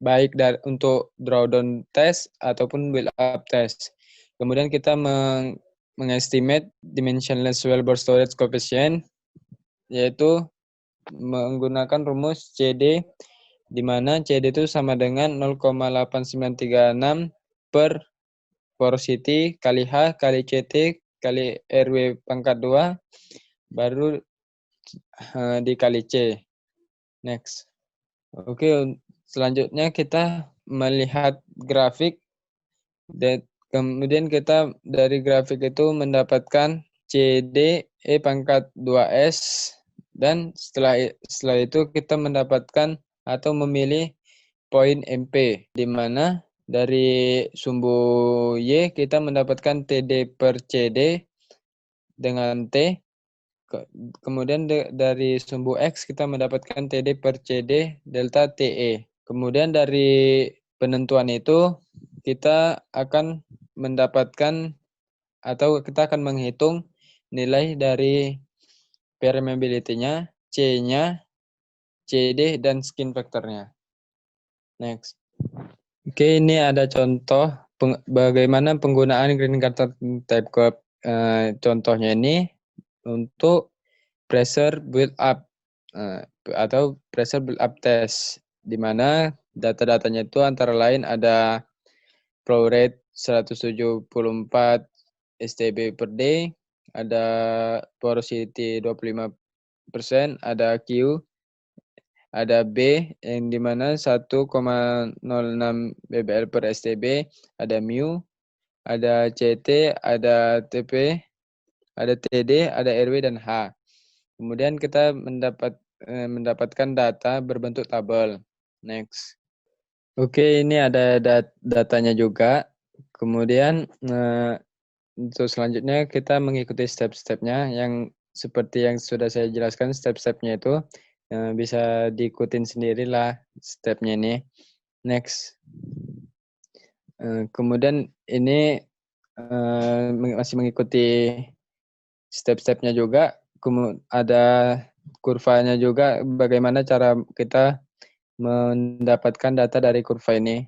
baik untuk drawdown test ataupun build up test. Kemudian kita mengestimate dimensionless wellbore storage coefficient, yaitu menggunakan rumus CD, di mana CD itu sama dengan 0,8936 per porosity kali H kali CT kali RW pangkat 2 baru dikali C. Next. Oke, selanjutnya kita melihat grafik dan kemudian kita dari grafik itu mendapatkan CD E pangkat 2S dan setelah itu kita mendapatkan atau memilih poin MP, di mana dari sumbu Y kita mendapatkan TD per CD dengan T. Kemudian dari sumbu X kita mendapatkan TD per CD delta TE. Kemudian dari penentuan itu kita akan mendapatkan atau kita akan menghitung nilai dari permeability-nya, C-nya, CD, dan skin factor-nya. Next. Oke, ini ada contoh bagaimana penggunaan green garter typecurve. Contohnya ini untuk pressure build up atau pressure build up test, di mana data-datanya itu antara lain ada flow rate 174 STB per day, ada porosity 25%, ada Q, ada B yang di mana 1,06 BBL per STB, ada mu, ada CT, ada TP, ada TD, ada RW dan H. Kemudian kita mendapatkan data berbentuk tabel. Next. Oke, ini ada datanya juga. Kemudian untuk selanjutnya kita mengikuti step-stepnya yang seperti yang sudah saya jelaskan. Step-stepnya itu bisa diikutin sendirilah stepnya ini. Next. Kemudian ini masih mengikuti step-stepnya juga. Ada kurvanya juga, bagaimana cara kita mendapatkan data dari kurva ini.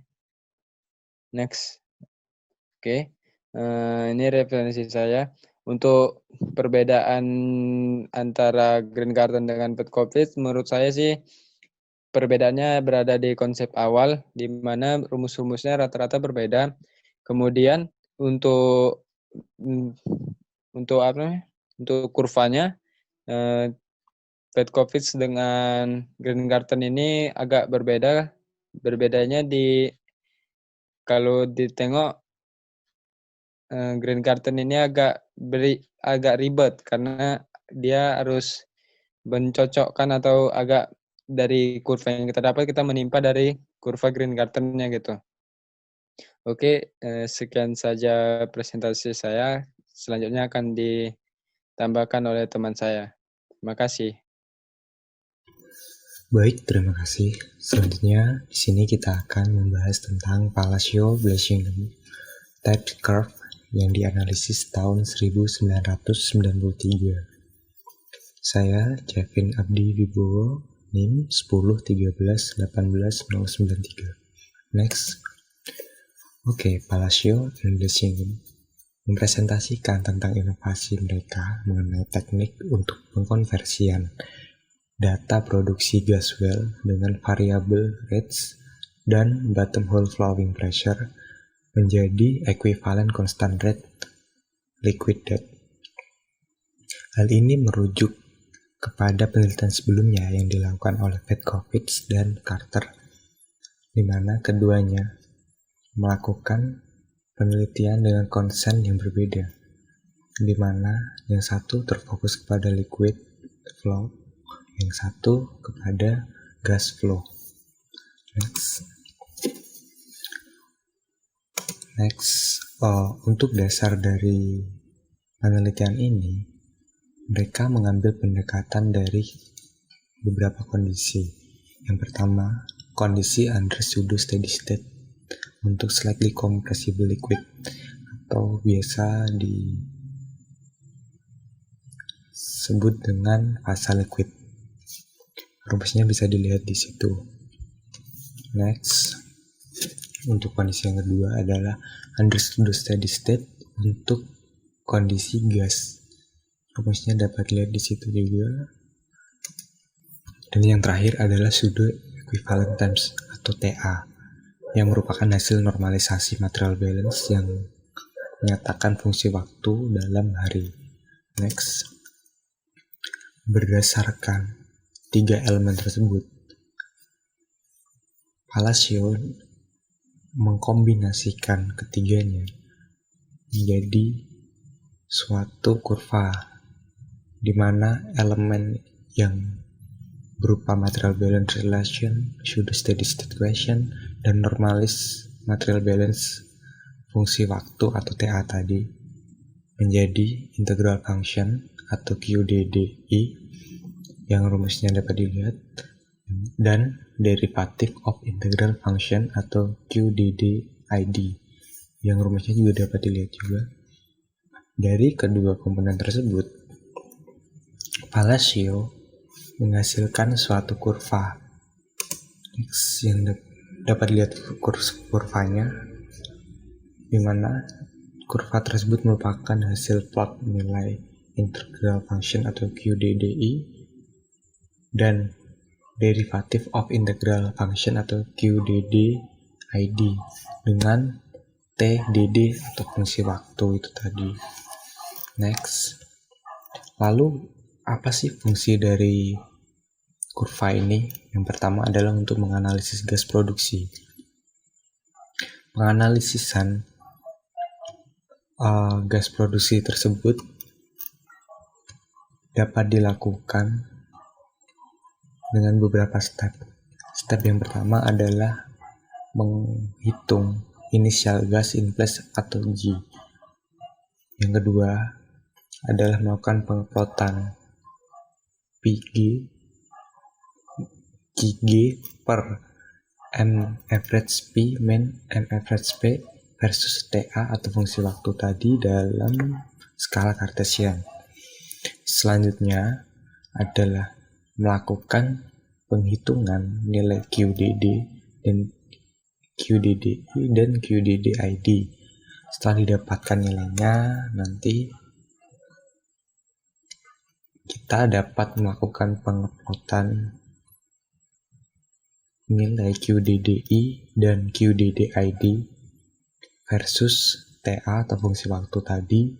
Next. Oke. Ini referensi saya. Untuk perbedaan antara green garden dengan pet COVID, menurut saya sih perbedaannya berada di konsep awal, di mana rumus-rumusnya rata-rata berbeda. Kemudian untuk apa namanya? Untuk kurvanya Petkovic dengan Green Garden ini agak berbeda. Berbedanya kalau ditengok Green Garden ini agak ribet karena dia harus mencocokkan atau agak dari kurva yang kita dapat kita menimpa dari kurva Green Garden-nya gitu. Oke, sekian saja presentasi saya. Selanjutnya akan ditambahkan oleh teman saya. Terima kasih. Baik, terima kasih. Selanjutnya, di sini kita akan membahas tentang Palacio-Blanchard type curve yang dianalisis tahun 1993. Saya Jevin Abdi Wibowo, NIM 1013181093. Next. Oke, Palacio dan Blanchard mempresentasikan tentang inovasi mereka mengenai teknik untuk pengkonversian data produksi gas well dengan variable rates dan bottom hole flowing pressure menjadi equivalent constant rate liquid depth. Hal ini merujuk kepada penelitian sebelumnya yang dilakukan oleh Petkovic dan Carter, di mana keduanya melakukan penelitian dengan konsen yang berbeda, di mana yang satu terfokus kepada liquid flow, yang satu kepada gas flow. Next, untuk dasar dari penelitian ini, mereka mengambil pendekatan dari beberapa kondisi. Yang pertama, kondisi under pseudo steady state untuk slightly compressible liquid atau biasa disebut dengan fase liquid. Rumusnya bisa dilihat di situ. Next, untuk kondisi yang kedua adalah under pseudo steady state untuk kondisi gas. Rumusnya dapat dilihat di situ juga. Dan yang terakhir adalah pseudo equivalent times atau TA, yang merupakan hasil normalisasi material balance yang menyatakan fungsi waktu dalam hari. Next, berdasarkan tiga elemen tersebut, Palacio mengkombinasikan ketiganya menjadi suatu kurva di mana elemen yang berupa material balance relation, pseudo steady state equation, dan normalis material balance fungsi waktu atau TA tadi menjadi integral function atau QDDI yang rumusnya dapat dilihat, dan derivative of integral function atau QDDID yang rumusnya juga dapat dilihat juga. Dari kedua komponen tersebut, Palacio menghasilkan suatu kurva yang dapat dilihat kurvanya, di mana kurva tersebut merupakan hasil plot nilai integral function atau QDDI dan derivative of integral function atau QDDID dengan TDD atau fungsi waktu itu tadi. Next, lalu apa sih fungsi dari kurva ini? Yang pertama adalah untuk menganalisis gas produksi. Penganalisisan gas produksi tersebut dapat dilakukan dengan beberapa step. Step yang pertama adalah menghitung initial gas in place atau G. Yang kedua adalah melakukan pengeplotan PG QG per M average P min M average P versus TA atau fungsi waktu tadi dalam skala Cartesian. Selanjutnya adalah melakukan penghitungan nilai QDD dan QDDI dan QDDID. Setelah didapatkan nilainya, nanti kita dapat melakukan pengeplotan nilai QDDI dan QDDID versus TA atau fungsi waktu tadi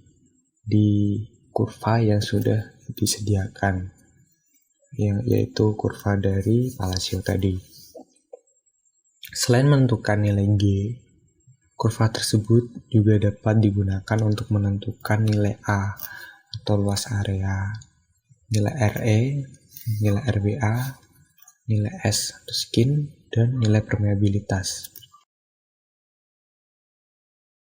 di kurva yang sudah disediakan. yaitu kurva dari Palacio tadi. Selain menentukan nilai G, kurva tersebut juga dapat digunakan untuk menentukan nilai A atau luas area, nilai RE, nilai RBA, nilai S atau skin, dan nilai permeabilitas.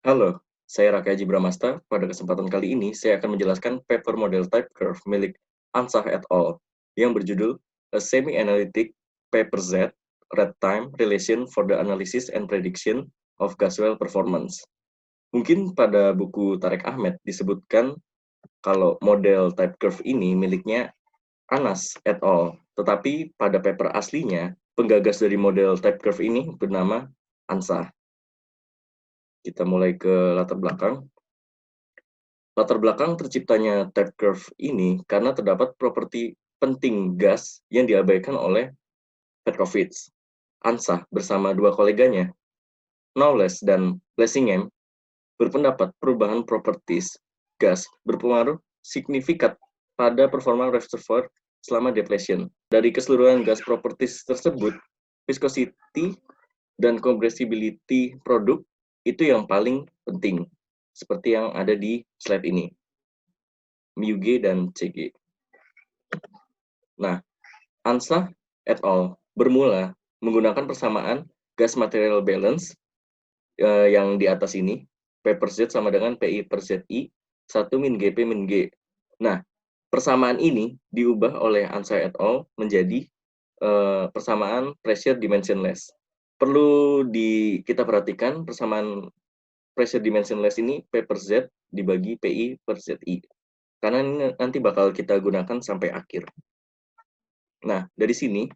Halo, saya Raka Haji Bramasta. Pada kesempatan kali ini, saya akan menjelaskan paper model type curve milik Ansah et al. Yang berjudul A Semi-Analytic Paper Z, Red Time Relation for the Analysis and Prediction of Gaswell Performance. Mungkin pada buku Tarek Ahmed disebutkan kalau model type curve ini miliknya Anas et al. Tetapi pada paper aslinya, penggagas dari model type curve ini bernama Ansah. Kita mulai ke latar belakang. Latar belakang terciptanya type curve ini karena terdapat properti penting gas yang diabaikan oleh Petrovich. Ansah bersama dua koleganya, Knowles dan Lessingham, berpendapat perubahan properties gas berpengaruh signifikan pada performa reservoir selama depletion. Dari keseluruhan gas properties tersebut, viscosity dan compressibility produk itu yang paling penting, seperti yang ada di slide ini, μg dan cg. Nah, Ansah et al. Bermula menggunakan persamaan gas material balance yang di atas ini, P per Z sama dengan PI per ZI, 1 min GP min G. Nah, persamaan ini diubah oleh Ansah et al. Menjadi persamaan pressure dimensionless. Perlu kita perhatikan persamaan pressure dimensionless ini P per Z dibagi PI per ZI. Karena ini nanti bakal kita gunakan sampai akhir. Nah, dari sini,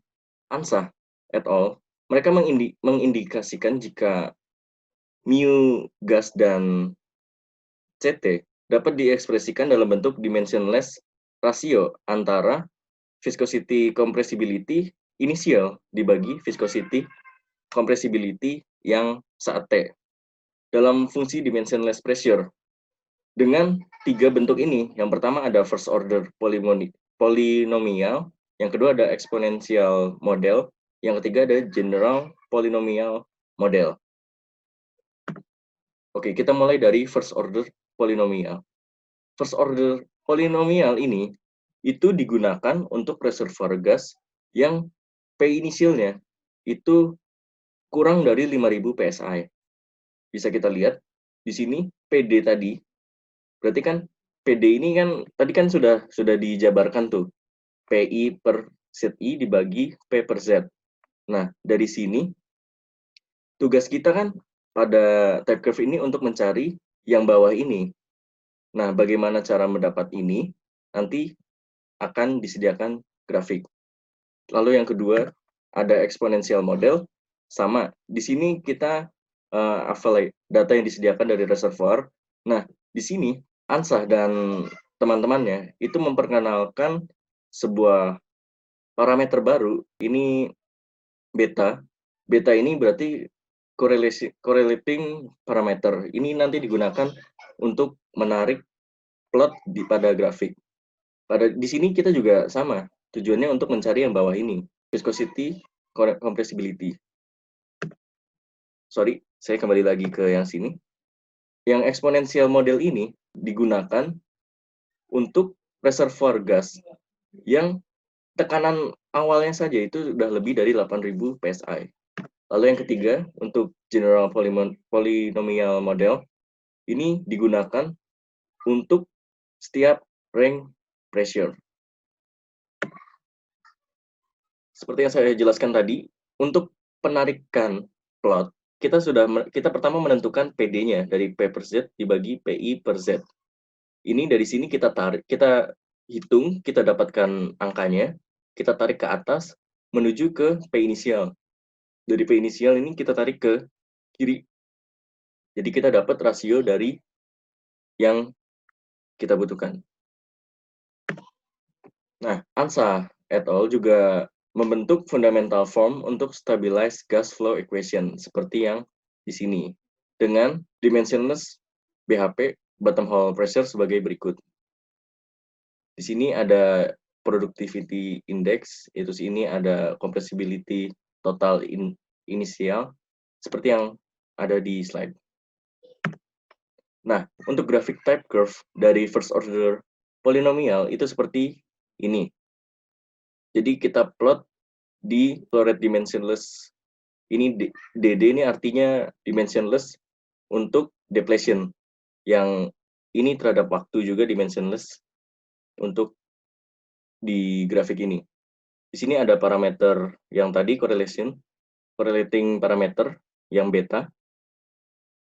Ansah et al. Mereka mengindikasikan jika mu gas dan CT dapat diekspresikan dalam bentuk dimensionless rasio antara viscosity compressibility inisial dibagi viscosity compressibility yang saat T dalam fungsi dimensionless pressure. Dengan tiga bentuk ini, yang pertama ada first order polynomial, yang kedua ada exponential model, yang ketiga ada general polynomial model. Oke, kita mulai dari first order polynomial. First order polynomial ini itu digunakan untuk reservoir gas yang P inisialnya itu kurang dari 5.000 PSI. Bisa kita lihat di sini PD tadi. Berarti kan PD ini kan tadi kan sudah dijabarkan tuh. PI per ZI dibagi P per Z. Nah, dari sini tugas kita kan pada type curve ini untuk mencari yang bawah ini. Nah, bagaimana cara mendapat ini? Nanti akan disediakan grafik. Lalu yang kedua, ada exponential model. Sama, di sini kita hafal data yang disediakan dari reservoir. Nah, di sini Ansah dan teman-temannya itu memperkenalkan sebuah parameter baru. Ini beta. Beta ini berarti correlating parameter. Ini nanti digunakan untuk menarik plot pada grafik. Di sini kita juga sama, tujuannya untuk mencari yang bawah ini, viscosity compressibility. Sorry, saya kembali lagi ke yang sini. Yang exponential model ini digunakan untuk reservoir gas yang tekanan awalnya saja itu sudah lebih dari 8.000 PSI. Lalu yang ketiga, untuk general polynomial model, ini digunakan untuk setiap range pressure. Seperti yang saya jelaskan tadi, untuk penarikan plot, kita pertama menentukan PD-nya dari P per Z dibagi PI per Z. Ini dari sini kita hitung, kita dapatkan angkanya, kita tarik ke atas menuju ke P inisial. Dari P inisial ini kita tarik ke kiri. Jadi kita dapat rasio dari yang kita butuhkan. Nah, Ansah et al. Juga membentuk fundamental form untuk stabilize gas flow equation seperti yang di sini dengan dimensionless BHP bottom hole pressure sebagai berikut. Di sini ada productivity index, yaitu sini ada compressibility total inisial, seperti yang ada di slide. Nah, untuk grafik type curve dari first order polinomial itu seperti ini. Jadi kita plot di flow rate dimensionless. Ini DD ini artinya dimensionless untuk depletion. Yang ini terhadap waktu juga dimensionless untuk di grafik ini. Di sini ada parameter yang tadi correlating parameter yang beta.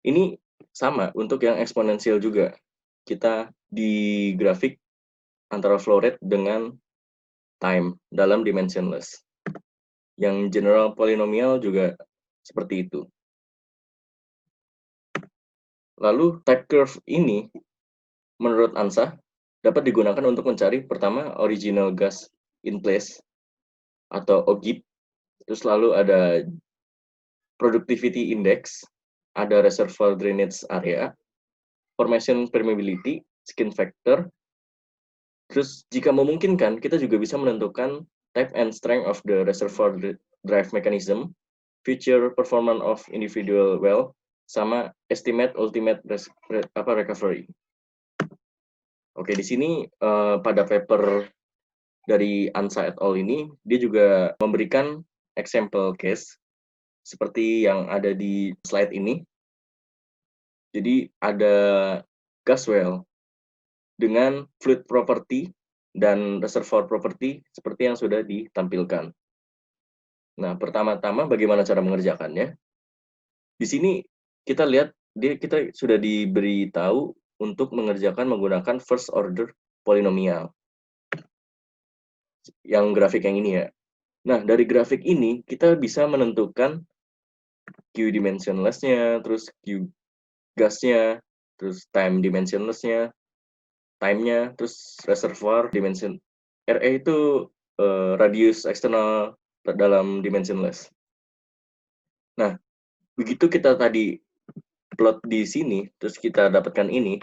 Ini sama untuk yang eksponensial juga. Kita di grafik antara flow rate dengan time dalam dimensionless. Yang general polynomial juga seperti itu. Lalu type curve ini menurut ANSA dapat digunakan untuk mencari pertama original gas in place atau OGIP, terus lalu ada productivity index, ada reservoir drainage area, formation permeability, skin factor. Terus jika memungkinkan kita juga bisa menentukan type and strength of the reservoir drive mechanism, future performance of individual well, sama estimate ultimate recovery. Oke, di sini pada paper dari ANSA et al. Ini, dia juga memberikan example case seperti yang ada di slide ini. Jadi ada gas well dengan fluid property dan reservoir property seperti yang sudah ditampilkan. Nah, pertama-tama bagaimana cara mengerjakannya? Di sini kita lihat kita sudah diberitahu untuk mengerjakan menggunakan first order polinomial. Yang grafik yang ini ya. Nah, dari grafik ini kita bisa menentukan Q dimensionless-nya, terus Q gasnya, terus time dimensionless-nya, time-nya, terus reservoir dimension. RE itu radius eksternal dalam dimensionless. Nah, begitu kita tadi plot di sini, terus kita dapatkan ini,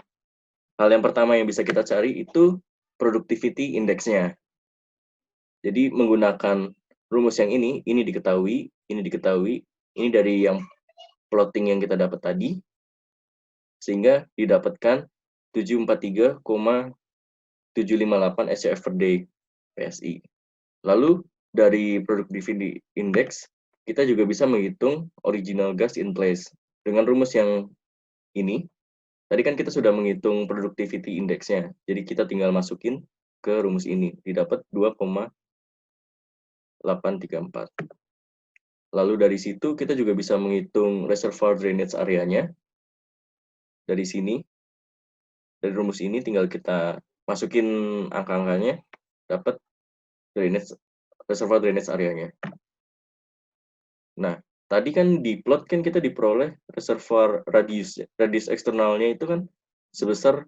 hal yang pertama yang bisa kita cari itu productivity index-nya. Jadi menggunakan rumus yang ini diketahui, ini dari yang plotting yang kita dapat tadi, sehingga didapatkan 743,758 SCF per day PSI. Lalu dari productivity index, kita juga bisa menghitung original gas in place. Dengan rumus yang ini, tadi kan kita sudah menghitung productivity index-nya, jadi kita tinggal masukin ke rumus ini, didapat 2,834. Lalu dari situ kita juga bisa menghitung reservoir drainage area-nya. Dari sini, dari rumus ini tinggal kita masukin angka-angkanya, dapat reservoir drainage area-nya. Nah, tadi kan di plot kan kita diperoleh reservoir radius eksternalnya itu kan sebesar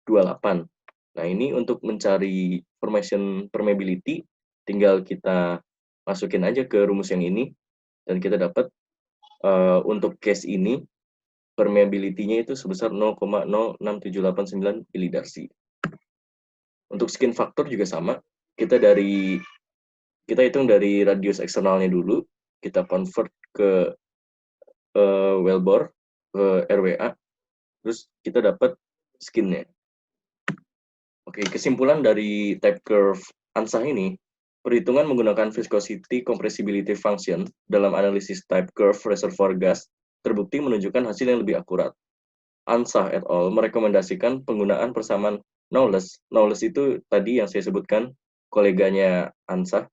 28. Nah, ini untuk mencari formation permeability, tinggal kita masukin aja ke rumus yang ini, dan kita dapat untuk case ini, permeability-nya itu sebesar 0,06789 milidarcy. Untuk skin factor juga sama, kita hitung dari radius eksternalnya dulu, kita convert ke wellbore, ke RWA, terus kita dapat skinnya. Oke, kesimpulan dari type curve ANSA ini, perhitungan menggunakan viscosity compressibility function dalam analisis type curve reservoir gas terbukti menunjukkan hasil yang lebih akurat. ANSA et al. Merekomendasikan penggunaan persamaan Knowles. Knowles itu tadi yang saya sebutkan, koleganya ANSA,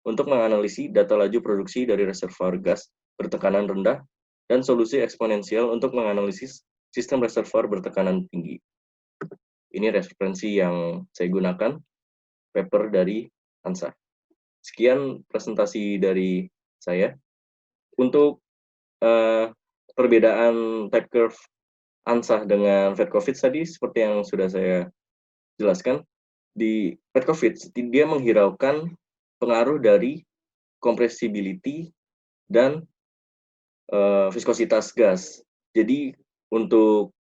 untuk menganalisis data laju produksi dari reservoir gas bertekanan rendah dan solusi eksponensial untuk menganalisis sistem reservoir bertekanan tinggi. Ini referensi yang saya gunakan, paper dari ANSA. Sekian presentasi dari saya. Untuk perbedaan type curve ANSA dengan Fedkovits tadi, seperti yang sudah saya jelaskan, di Fedkovits dia menghiraukan pengaruh dari compressibility dan viskositas gas. Jadi untuk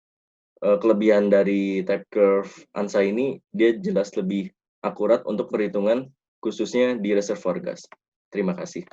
kelebihan dari type curve ANSA ini, dia jelas lebih akurat untuk perhitungan khususnya di reservoir gas. Terima kasih.